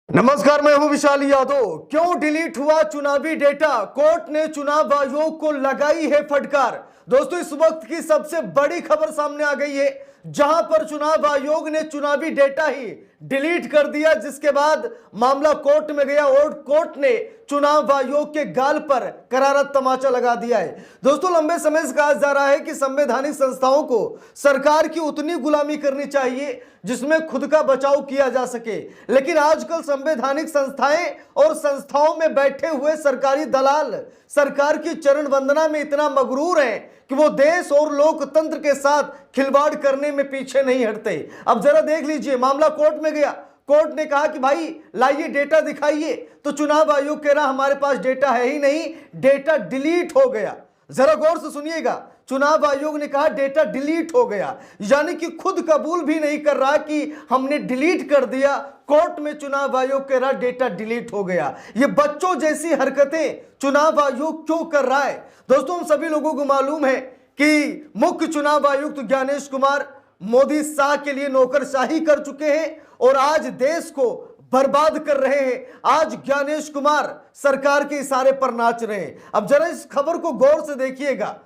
नमस्कार, मैं हूं विशाल यादव। क्यों डिलीट हुआ चुनावी डेटा? कोर्ट ने चुनाव आयोग को लगाई है फटकार। दोस्तों, इस वक्त की सबसे बड़ी खबर सामने आ गई है, जहां पर चुनाव आयोग ने चुनावी डेटा ही डिलीट कर दिया, जिसके बाद मामला कोर्ट में गया और कोर्ट ने चुनाव आयोग के गाल पर करारा तमाचा लगा दिया है। दोस्तों, लंबे समय से कहा जा रहा है कि संवैधानिक संस्थाओं को सरकार की उतनी गुलामी करनी चाहिए जिसमें खुद का बचाव किया जा सके, लेकिन आजकल संवैधानिक संस्थाएं और संस्थाओं में बैठे हुए सरकारी दलाल सरकार की चरण वंदना में इतना मगरूर हैं कि वो देश और लोकतंत्र के साथ खिलवाड़ करने में पीछे नहीं हटते। अब जरा देख लीजिए, मामला कोर्ट में गया। कोर्ट ने कहा कि भाई लाइए डेटा दिखाइए, तो चुनाव आयोग कह रहा हमारे पास डेटा है ही नहीं, डेटा डिलीट हो गया। जरा गौर से सुनिएगा, चुनाव आयोग ने कहा डेटा डिलीट हो गया, यानी कि खुद कबूल भी नहीं कर रहा कि हमने डिलीट कर दिया। कोर्ट में चुनाव आयोग कह रहा डेटा डिलीट हो गया। ये बच्चों जैसी हरकतें चुनाव आयोग क्यों कर रहा है? दोस्तों, हम सभी लोगों को मालूम है कि मुख्य चुनाव आयुक्त ज्ञानेश कुमार मोदी शाह के लिए नौकरशाही कर चुके हैं और आज देश को बर्बाद कर रहे हैं। आज ज्ञानेश कुमार सरकार के इशारे पर नाच रहे हैं। अब जरा इस खबर को गौर से देखिएगा।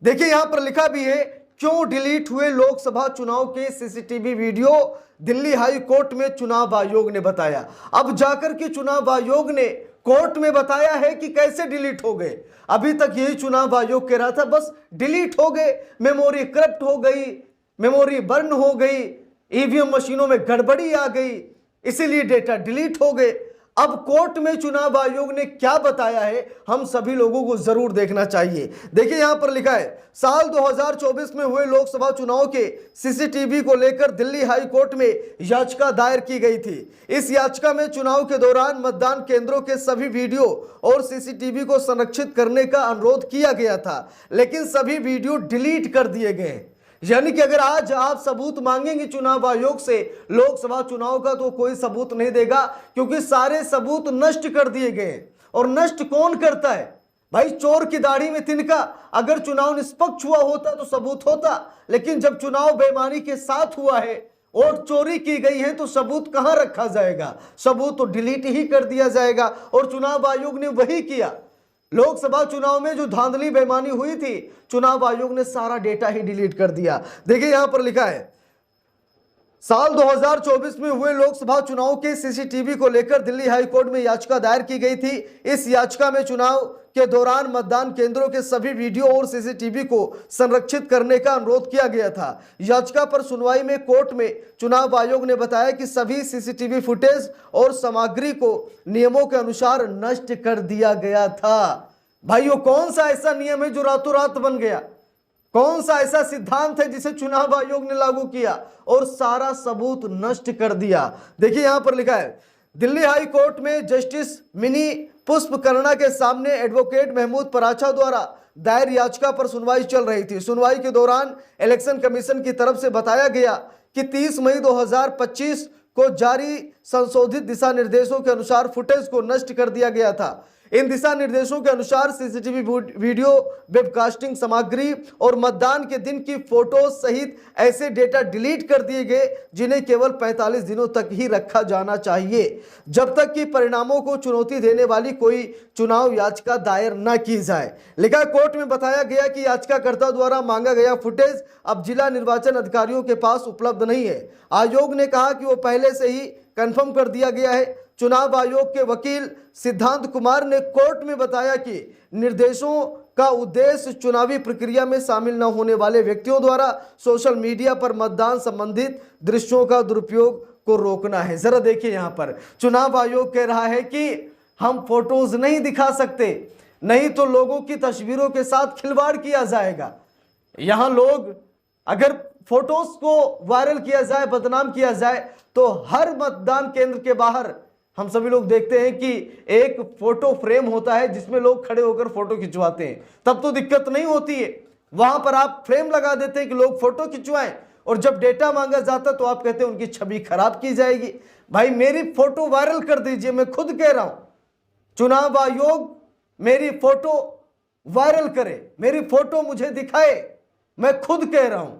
देखिए, यहां पर लिखा भी है, क्यों डिलीट हुए लोकसभा चुनाव के CCTV video, Delhi high court में चुनाव आयोग ने बताया। अब जाकर के चुनाव आयोग ने कोर्ट में बताया है कि कैसे डिलीट हो गए। अभी तक यही चुनाव आयोग कह रहा था बस डिलीट हो गए, मेमोरी करप्ट हो गई, मेमोरी बर्न हो गई, ईवीएम मशीनों में गड़बड़ी आ गई, इसीलिए डेटा डिलीट हो गए। अब कोर्ट में चुनाव आयोग ने क्या बताया है, हम सभी लोगों को जरूर देखना चाहिए। देखिए, यहां पर लिखा है, साल 2024 में हुए लोकसभा चुनाव के सीसीटीवी को लेकर दिल्ली हाई कोर्ट में याचिका दायर की गई थी। इस याचिका में चुनाव के दौरान मतदान केंद्रों के सभी वीडियो और सीसीटीवी को संरक्षित करने का अनुरोध किया गया था, लेकिन सभी वीडियो डिलीट कर दिए गए। यानी कि अगर आज आप सबूत मांगेंगे चुनाव आयोग से लोकसभा चुनाव का, तो कोई सबूत नहीं देगा, क्योंकि सारे सबूत नष्ट कर दिए गए। और नष्ट कौन करता है भाई? चोर की दाढ़ी में तिनका। अगर चुनाव निष्पक्ष हुआ होता तो सबूत होता, लेकिन जब चुनाव बेईमानी के साथ हुआ है, वोट चोरी की गई है, तो सबूत कहां रखा जाएगा? सबूत तो डिलीट ही कर दिया जाएगा। और चुनाव आयोग ने वही किया। लोकसभा चुनाव में जो धांधली बेईमानी हुई थी, चुनाव आयोग ने सारा डेटा ही डिलीट कर दिया। देखिए, यहां पर लिखा है, साल 2024 में हुए लोकसभा चुनाव के सीसीटीवी को लेकर दिल्ली हाई कोर्ट में याचिका दायर की गई थी। इस याचिका में चुनाव के दौरान मतदान केंद्रों के सभी वीडियो और सीसीटीवी को संरक्षित करने का अनुरोध किया गया था। याचिका पर सुनवाई में कोर्ट में चुनाव आयोग ने बताया कि सभी सीसीटीवी फुटेज और सामग्री को नियमों के अनुसार नष्ट कर दिया गया था। भाइयों, कौन सा ऐसा नियम है जो रातों रात बन गया? कौन सा ऐसा सिद्धांत है जिसे चुनाव आयोग ने लागू किया और सारा सबूत नष्ट कर दिया? देखिए, यहां पर लिखा है, दिल्ली हाई कोर्ट में जस्टिस मिनी पुष्पकर्णा के सामने एडवोकेट महमूद पराछा द्वारा दायर याचिका पर सुनवाई चल रही थी। सुनवाई के दौरान इलेक्शन कमीशन की तरफ से बताया गया कि 30 मई 2025 को जारी संशोधित दिशा निर्देशों के अनुसार फुटेज को नष्ट कर दिया गया था। इन दिशा निर्देशों के अनुसार सीसीटीवी वीडियो, वेबकास्टिंग सामग्री और मतदान के दिन की फोटो सहित ऐसे डेटा डिलीट कर दिए गए जिन्हें केवल 45 दिनों तक ही रखा जाना चाहिए, जब तक कि परिणामों को चुनौती देने वाली कोई चुनाव याचिका दायर न की जाए। लिखा, कोर्ट में बताया गया कि याचिकाकर्ता द्वारा मांगा गया फुटेज अब जिला निर्वाचन अधिकारियों के पास उपलब्ध नहीं है। आयोग ने कहा कि वो पहले से ही कंफर्म कर दिया गया है। चुनाव आयोग के वकील सिद्धांत कुमार ने कोर्ट में बताया कि निर्देशों का उद्देश्य चुनावी प्रक्रिया में शामिल न होने वाले व्यक्तियों द्वारा सोशल मीडिया पर मतदान संबंधित दृश्यों का दुरुपयोग को रोकना है। जरा देखिए, यहां पर चुनाव आयोग कह रहा है कि हम फोटोज नहीं दिखा सकते, नहीं तो लोगों की तस्वीरों के साथ खिलवाड़ किया जाएगा। यहां लोग अगर फोटोज को वायरल किया जाए, बदनाम किया जाए, तो हर मतदान केंद्र के बाहर हम सभी लोग देखते हैं कि एक फोटो फ्रेम होता है जिसमें लोग खड़े होकर फोटो खिंचवाते हैं। तब तो दिक्कत नहीं होती है, वहां पर आप फ्रेम लगा देते हैं कि लोग फोटो खिंचवाएं, और जब डेटा मांगा जाता तो आप कहते हैं उनकी छवि खराब की जाएगी। भाई, मेरी फोटो वायरल कर दीजिए, मैं खुद कह रहा हूं, चुनाव आयोग मेरी फोटो वायरल करे, मेरी फोटो मुझे दिखाए, मैं खुद कह रहा हूं।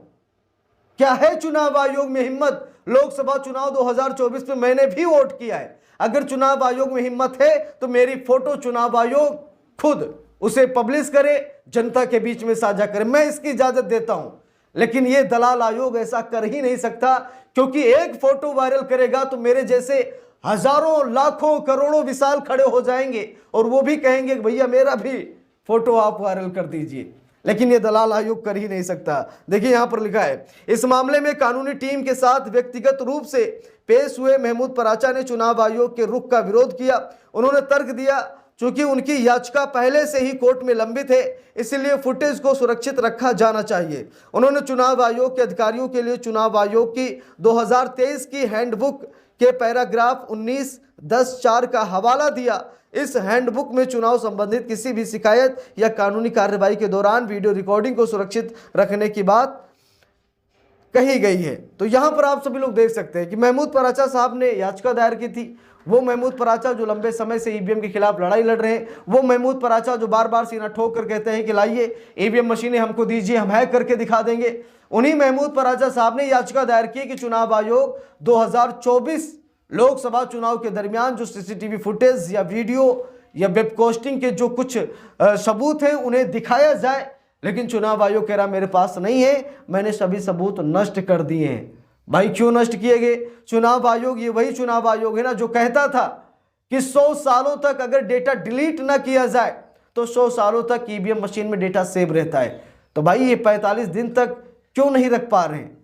क्या है चुनाव आयोग में हिम्मत? लोकसभा चुनाव 2024 में मैंने भी वोट किया है। अगर चुनाव आयोग में हिम्मत है तो मेरी फोटो चुनाव आयोग खुद उसे पब्लिश करे, जनता के बीच में साझा करे, मैं इसकी इजाजत देता हूं। लेकिन यह दलाल आयोग ऐसा कर ही नहीं सकता, क्योंकि एक फोटो वायरल करेगा तो मेरे जैसे हजारों लाखों करोड़ों विशाल खड़े हो जाएंगे और वो भी कहेंगे कि भैया मेरा भी फोटो आप वायरल कर दीजिए। लेकिन ये दलाल आयोग कर ही नहीं सकता। देखिए यहां पर लिखा है, इस मामले में कानूनी टीम के साथ व्यक्तिगत रूप से पेश हुए महमूद पराचा ने चुनाव आयोग के रुख का विरोध किया। उन्होंने तर्क दिया चूंकि उनकी याचिका पहले से ही कोर्ट में लंबित है, इसलिए फुटेज को सुरक्षित रखा जाना चाहिए। उन्होंने चुनाव आयोग के अधिकारियों के लिए चुनाव आयोग की 2023 की हैंडबुक के पैराग्राफ 19-10-4 का हवाला दिया। इस हैंडबुक में चुनाव संबंधित किसी भी शिकायत या कानूनी कार्रवाई के दौरान वीडियो रिकॉर्डिंग को सुरक्षित रखने की बात कही गई है। तो यहां पर आप सभी लोग देख सकते हैं कि महमूद पराचा साहब ने याचिका दायर की थी। वो महमूद पराचा जो लंबे समय से ईवीएम के खिलाफ लड़ाई लड़ रहे हैं, वो महमूद पराचा जो बार बार सीना ठोक कर कहते हैं कि लाइए ईवीएम मशीनें हमको दीजिए, हम हैक करके दिखा देंगे। उन्हीं महमूद पराचा साहब ने याचिका दायर की कि चुनाव आयोग 2024 लोकसभा चुनाव के दरमियान जो सीसीटीवी फुटेज या वीडियो या वेबकास्टिंग के जो कुछ सबूत हैं उन्हें दिखाया जाए। लेकिन चुनाव आयोग कह रहा मेरे पास नहीं है, मैंने सभी सबूत नष्ट कर दिए हैं। भाई क्यों नष्ट किए गए? चुनाव आयोग ये वही चुनाव आयोग है ना जो कहता था कि 100 सालों तक अगर डेटा डिलीट ना किया जाए तो 100 सालों तक ईवीएम मशीन में डेटा सेव रहता है। तो भाई ये 45 दिन तक क्यों नहीं रख पा रहे हैं?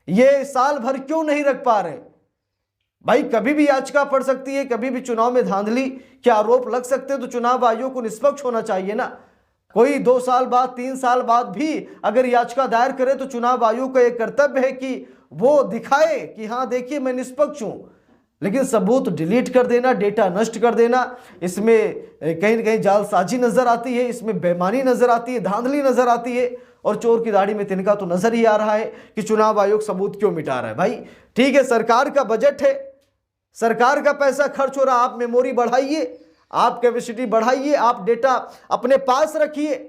ये साल भर क्यों नहीं रख पा रहे? भाई कभी भी याचिका पड़ सकती है, कभी भी चुनाव में धांधली के आरोप लग सकते हैं, तो चुनाव आयोग को निष्पक्ष होना चाहिए ना। कोई 2 साल बाद 3 साल बाद भी अगर याचिका दायर करे तो चुनाव आयोग का एक कर्तव्य है कि वो दिखाए कि हाँ देखिए मैं निष्पक्ष हूं। लेकिन सबूत डिलीट कर देना, डेटा नष्ट कर देना, इसमें कहीं न कहीं जालसाजी नजर आती है, इसमें बेईमानी नजर आती है, धांधली नजर आती है। और चोर की दाढ़ी में तिनका तो नजर ही आ रहा है कि चुनाव आयोग सबूत क्यों मिटा रहा है। भाई ठीक है, सरकार का बजट है, सरकार का पैसा खर्च हो रहा, आप मेमोरी बढ़ाइए, आप कैपेसिटी बढ़ाइए, आप डेटा अपने पास रखिए।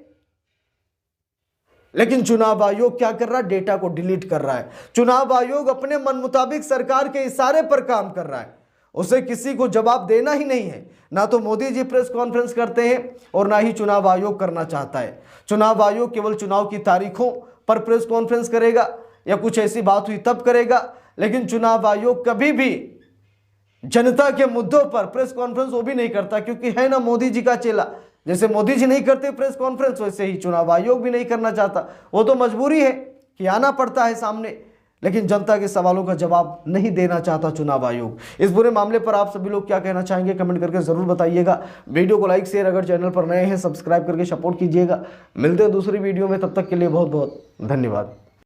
लेकिन चुनाव आयोग क्या कर रहा है? डेटा को डिलीट कर रहा है। चुनाव आयोग अपने मन मुताबिक सरकार के इशारे पर काम कर रहा है, उसे किसी को जवाब देना ही नहीं है। ना तो मोदी जी प्रेस कॉन्फ्रेंस करते हैं और ना ही चुनाव आयोग करना चाहता है। चुनाव आयोग केवल चुनाव की तारीखों पर प्रेस कॉन्फ्रेंस करेगा या कुछ ऐसी बात हुई तब करेगा। लेकिन चुनाव आयोग कभी भी जनता के मुद्दों पर प्रेस कॉन्फ्रेंस वो भी नहीं करता, क्योंकि है ना मोदी जी का चेला। जैसे मोदी जी नहीं करते प्रेस कॉन्फ्रेंस, वैसे ही चुनाव आयोग भी नहीं करना चाहता। वो तो मजबूरी है कि आना पड़ता है सामने, लेकिन जनता के सवालों का जवाब नहीं देना चाहता चुनाव आयोग। इस पूरे मामले पर आप सभी लोग क्या कहना चाहेंगे कमेंट करके जरूर बताइएगा। वीडियो को लाइक शेयर, अगर चैनल पर नए हैं सब्सक्राइब करके सपोर्ट कीजिएगा। मिलते हैं दूसरी वीडियो में, तब तक के लिए बहुत बहुत धन्यवाद।